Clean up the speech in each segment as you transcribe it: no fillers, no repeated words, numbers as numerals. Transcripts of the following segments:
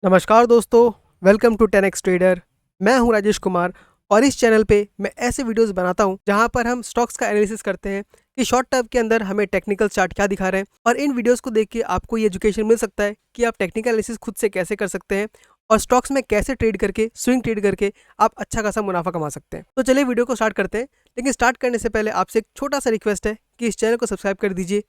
नमस्कार दोस्तों, welcome to 10x trader. मैं हूं राजेश कुमार और इस चैनल पे मैं ऐसे वीडियोस बनाता हूं जहां पर हम स्टॉक्स का एनालिसिस करते हैं कि शॉर्ट टर्म के अंदर हमें टेक्निकल चार्ट क्या दिखा रहे हैं। और इन वीडियोस को देख के आपको ये एजुकेशन मिल सकता है कि आप टेक्निकल एनालिसिस खुद से कैसे कर सकते हैं और स्टॉक्स में कैसे ट्रेड करके, स्विंग ट्रेड करके आप अच्छा खासा मुनाफा कमा सकते हैं। तो चलिए वीडियो को स्टार्ट करते हैं। लेकिन स्टार्ट करने से पहले आपसे एक छोटा सा रिक्वेस्ट है कि इस चैनल को सब्सक्राइब कर दीजिए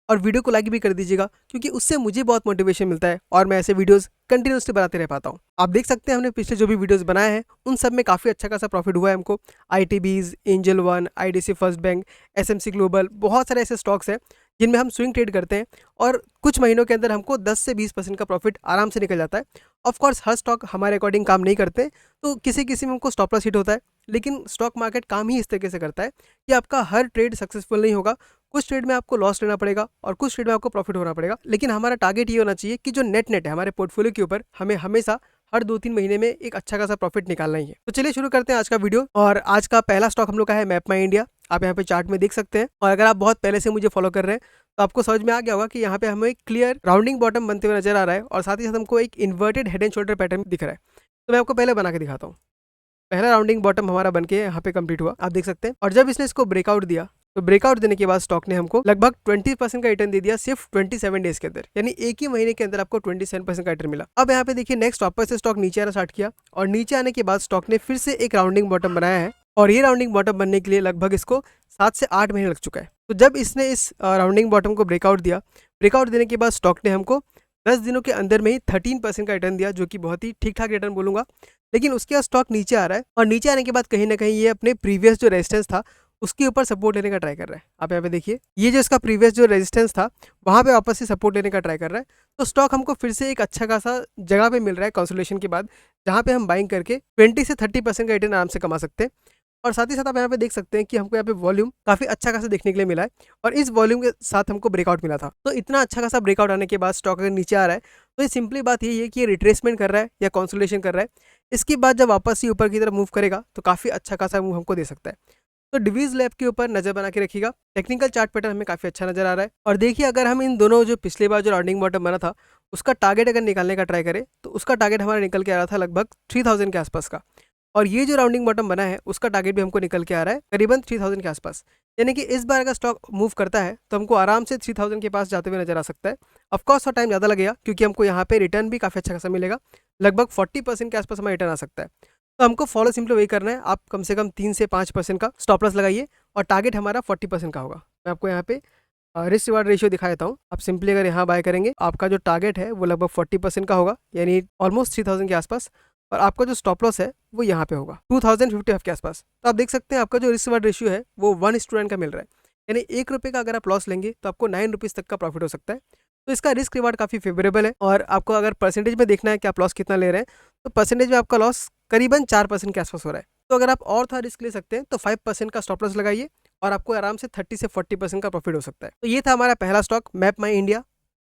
और वीडियो को लाइक भी कर दीजिएगा, क्योंकि उससे मुझे बहुत मोटिवेशन मिलता है और मैं ऐसे वीडियोस कंटिन्यूसली बनाते रह पाता हूँ। आप देख सकते हैं हमने पिछले जो भी वीडियोस बनाए हैं उन सब में काफ़ी अच्छा खासा प्रॉफिट हुआ है हमको। आईटीबीज, Angel One, IDC first bank, SMC global, बहुत सारे ऐसे स्टॉक्स हैं जिनमें हम स्विंग ट्रेड करते हैं और कुछ महीनों के अंदर हमको 10 से 20% का प्रॉफिट आराम से निकल जाता है। ऑफ कोर्स हर स्टॉक हमारे अकॉर्डिंग काम नहीं करते, तो किसी किसी में हमको स्टॉप लॉस हिट होता है, लेकिन स्टॉक मार्केट काम ही इस तरीके से करता है कि आपका हर ट्रेड सक्सेसफुल नहीं होगा। कुछ ट्रेड में आपको लॉस लेना पड़ेगा और कुछ ट्रेड में आपको प्रॉफिट होना पड़ेगा। लेकिन हमारा टारगेट ये होना चाहिए कि जो नेट है हमारे पोर्टफोलियो के ऊपर, हमें हमेशा हर 2-3 महीने में एक अच्छा खासा प्रॉफिट निकालना ही है। तो चलिए शुरू करते हैं आज का वीडियो। और आज का पहला स्टॉक हम लोग का है मैप माई इंडिया। आप यहाँ पे चार्ट में देख सकते हैं और अगर आप बहुत पहले से मुझे फॉलो कर रहे हैं तो आपको समझ में आ गया होगा कि यहाँ पे हमें एक क्लियर राउंडिंग बॉटम बनते हुए नजर आ रहा है और साथ ही साथ हमको एक inverted head and shoulder pattern दिख रहा है। तो मैं आपको पहले बना के दिखाता हूँ। पहला राउंडिंग बॉटम हमारा बनके यहाँ पे कंप्लीट हुआ, आप देख सकते हैं। और जब इसने इसको ब्रेकआउट दिया तो ब्रेकआउट देने के बाद स्टॉक ने हमको लगभग 20% का रिटर्न दे दिया सिर्फ 27 डेज के अंदर, यानी एक ही महीने के अंदर आपको 27% का रिटर्न मिला। अब यहाँ पे देखिए नेक्स्ट वापस से स्टॉक नीचे आना स्टार्ट किया और नीचे आने के बाद स्टॉक ने फिर से एक राउंडिंग बॉटम बनाया है और ये राउंडिंग बॉटम बनने के लिए लगभग इसको 7 से 8 महीने लग चुका है। तो जब इसने इस राउंडिंग बॉटम को ब्रेकआउट दिया, ब्रेकआउट देने के बाद स्टॉक ने हमको 10 दिनों के अंदर में ही 13% का रिटर्न दिया, जो कि बहुत ही ठीक ठाक रिटर्न बोलूंगा। लेकिन उसके बाद स्टॉक नीचे आ रहा है और नीचे आने के बाद कहीं ना कहीं ये अपने प्रीवियस जो रेजिस्टेंस था उसके ऊपर सपोर्ट लेने का ट्राई कर रहा है। आप यहाँ पे देखिए ये जो इसका प्रीवियस जो रेजिस्टेंस था वहाँ पे वापस से सपोर्ट लेने का ट्राई कर रहा है। तो स्टॉक हमको फिर से एक अच्छा खासा जगह पे मिल रहा है कंसोलिडेशन के बाद, जहाँ पे हम बाइंग करके 20 से 30% का रिटर्न आराम से कमा सकते हैं। और साथ ही साथ आप यहाँ पे देख सकते हैं कि हमको यहाँ पे वॉल्यूम काफ़ी अच्छा खासा देखने के लिए मिला है और इस वॉल्यूम के साथ हमको ब्रेकआउट मिला था। तो इतना अच्छा खासा ब्रेकआउट आने के बाद स्टॉक अगर नीचे आ रहा है तो ये सिंपली बात यही है कि ये रिट्रेसमेंट कर रहा है या कंसोलिडेशन कर रहा है। इसके बाद जब वापस ही ऊपर की तरफ मूव करेगा तो काफ़ी अच्छा खासा मूव हमको दे सकता है। तो डिवीज लैब के ऊपर नजर बना के रखिएगा। टेक्निकल चार्ट पैटर्न हमें काफ़ी अच्छा नजर आ रहा है। और देखिए अगर हम इन दोनों जो पिछले बार जो राउंडिंग बॉटम बना था उसका टारगेट अगर निकालने का ट्राई करें तो उसका टारगेट हमारा निकल के आ रहा था लगभग 3000 के आसपास का। और ये जो राउंडिंग बॉटम बना है उसका टारगेट भी हमको निकल के आ रहा है करीबन 3000 के आसपास। यानी कि इस बार अगर स्टॉक मूव करता है तो हमको आराम से 3000 के पास जाते हुए नजर आ सकता है। ऑफकोर्स और टाइम ज़्यादा लगेगा क्योंकि हमको यहाँ पे रिटर्न भी काफ़ी अच्छा खासा मिलेगा, लगभग 40% के आसपास हमारा रिटर्न आ सकता है। तो हमको फॉलो सिंपली वही करना है, आप कम से कम 3 से 5% का स्टॉप लॉस लगाइए और टारगेट हमारा 40% का होगा। मैं आपको यहाँ पे रिस्क रिवार्ड रेशियो दिखा देता हूँ। आप सिंपली अगर यहाँ बाय करेंगे आपका जो टारगेट है वो लगभग 40% का होगा, यानी ऑलमोस्ट 3000 के आसपास। और आपका जो स्टॉप लॉस है वो यहाँ पे होगा 2055 के आसपास। तो आप देख सकते हैं आपका जो रिस्क रिवार्ड रेशियो है वो 1:9 का मिल रहा है, यानी 1 रुपये का अगर आप लॉस लेंगे तो आपको 9 रुपीज़ तक का प्रॉफिट हो सकता है। तो इसका रिस्क रिवार्ड काफ़ी फेवरेबल है। और आपको अगर परसेंटेज में देखना है कि आप लॉस कितना ले रहे हैं तो परसेंटेज में आपका लॉस करीबन 4% के आसपास हो रहा है। तो अगर आप और थोड़ा रिस्क ले सकते हैं तो 5% का स्टॉप लॉस लगाइए और आपको आराम से 30 से 40% का प्रॉफिट हो सकता है। तो ये था हमारा पहला स्टॉक मैप माई इंडिया।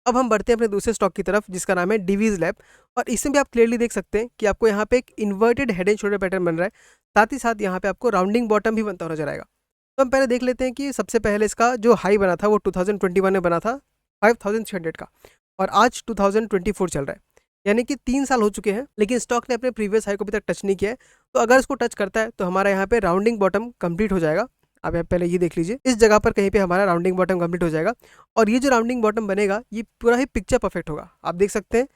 अब हम बढ़ते हैं अपने दूसरे स्टॉक की तरफ जिसका नाम है डिवीज लैब। और इसमें भी आप क्लियरली देख सकते हैं कि आपको यहाँ पे एक inverted head and shoulder pattern बन रहा है, साथ ही साथ यहाँ पे आपको राउंडिंग बॉटम भी बनता हुआ नजर आएगा। तो हम पहले देख लेते हैं कि सबसे पहले इसका जो हाई बना था वो 2021 में बना था 5300 का और आज 2024 चल रहा है, यानी कि 3 साल हो चुके हैं लेकिन स्टॉक ने अपने प्रीवियस हाई को अभी तक टच नहीं किया है। तो अगर इसको टच करता है तो हमारा यहाँ पे राउंडिंग बॉटम कंप्लीट हो जाएगा। आप यहाँ पहले ये देख लीजिए, इस जगह पर कहीं पे हमारा राउंडिंग बॉटम कंप्लीट हो जाएगा और ये जो राउंडिंग बॉटम बनेगा ये पूरा ही पिक्चर परफेक्ट होगा। आप देख सकते हैं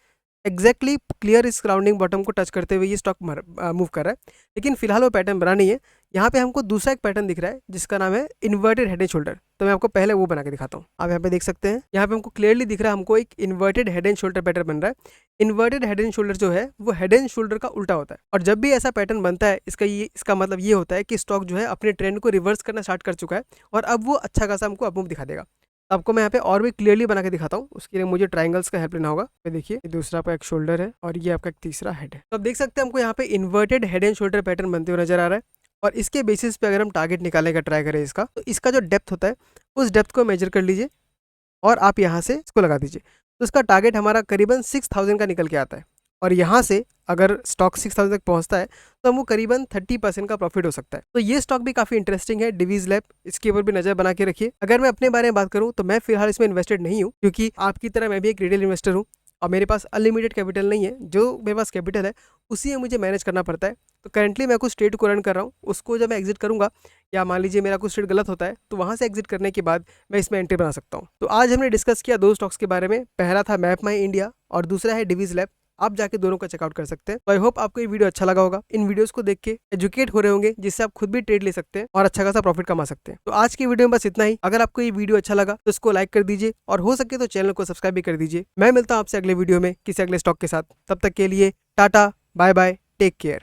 एग्जैक्टली क्लियर इस राउंडिंग बॉटम को टच करते हुए ये स्टॉक मूव कर रहा है। लेकिन फिलहाल वो पैटर्न बना नहीं है। यहाँ पे हमको दूसरा एक पैटर्न दिख रहा है जिसका नाम है इन्वर्टेड हेड एंड शोल्डर। तो मैं आपको पहले वो बना के दिखाता हूँ। आप यहाँ पे देख सकते हैं, यहाँ पे हमको क्लियरली दिख रहा है हमको एक inverted head and shoulder pattern बन रहा है। इन्वर्टेड हेड एंड शोल्डर जो है वो हेड एंड शोल्डर का उल्टा होता है और जब भी ऐसा पैटर्न बनता है इसका मतलब ये होता है कि स्टॉक जो है अपने ट्रेंड को रिवर्स करना स्टार्ट कर चुका है और अब वो अच्छा खासा हमको अपमूव दिखा देगा। तो आपको मैं यहाँ पे और भी क्लियरली बना के दिखाता हूँ, उसके लिए मुझे ट्राइंगल्स का हेल्प लेना होगा। तो देखिए ये दूसरा आपका एक शोल्डर है और ये आपका एक तीसरा हेड है। तो आप देख सकते हैं हमको यहाँ पे inverted head and shoulder pattern बनते हुए नजर आ रहा है और इसके बेसिस पे अगर हम टारगेट निकालने का ट्राई करें इसका, तो इसका जो डेप्थ होता है उस डेप्थ को मेजर कर लीजिए और आप यहाँ से इसको लगा दीजिए। तो इसका टारगेट हमारा करीबन 6000 का निकल के आता है और यहाँ से अगर स्टॉक 6000 तक पहुँचता है तो हमको करीबन 30% का प्रॉफिट हो सकता है। तो ये स्टॉक भी काफ़ी इंटरेस्टिंग है डिवीज लैब, इसके ऊपर भी नज़र बना के रखिए। अगर मैं अपने बारे में बात करूँ तो मैं फिलहाल इसमें इन्वेस्टेड नहीं हूँ क्योंकि आपकी तरह मैं भी एक रिटेल इन्वेस्टर हूँ और मेरे पास अनलिमिटेड कैपिटल नहीं है, जो मेरे पास कैपिटल है उसी में मुझे मैनेज करना पड़ता है। तो करंटली मैं कुछ ट्रेड को रन कर रहा हूँ, उसको जब मैं एग्जिट करूँगा या मान लीजिए मेरा कुछ ट्रेड गलत होता है तो वहाँ से एग्जिट करने के बाद मैं इसमें एंट्री बना सकता हूँ। तो आज हमने डिस्कस किया 2 स्टॉक्स के बारे में, पहला था मैप माई इंडिया और दूसरा है डिवीज लैब। आप जाके दोनों का चेकआउट कर सकते हैं। तो आई होप आपको ये वीडियो अच्छा लगा होगा। इन वीडियोस को देख के एजुकेट हो रहे होंगे, जिससे आप खुद भी ट्रेड ले सकते हैं और अच्छा खासा प्रॉफिट कमा सकते हैं। तो आज की वीडियो में बस इतना ही। अगर आपको ये वीडियो अच्छा लगा तो इसको लाइक कर दीजिए और हो सके तो चैनल को सब्सक्राइब भी कर दीजिए। मैं मिलता हूँ आपसे अगले वीडियो में किसी अगले स्टॉक के साथ। तब तक के लिए टाटा, बाय बाय, टेक केयर।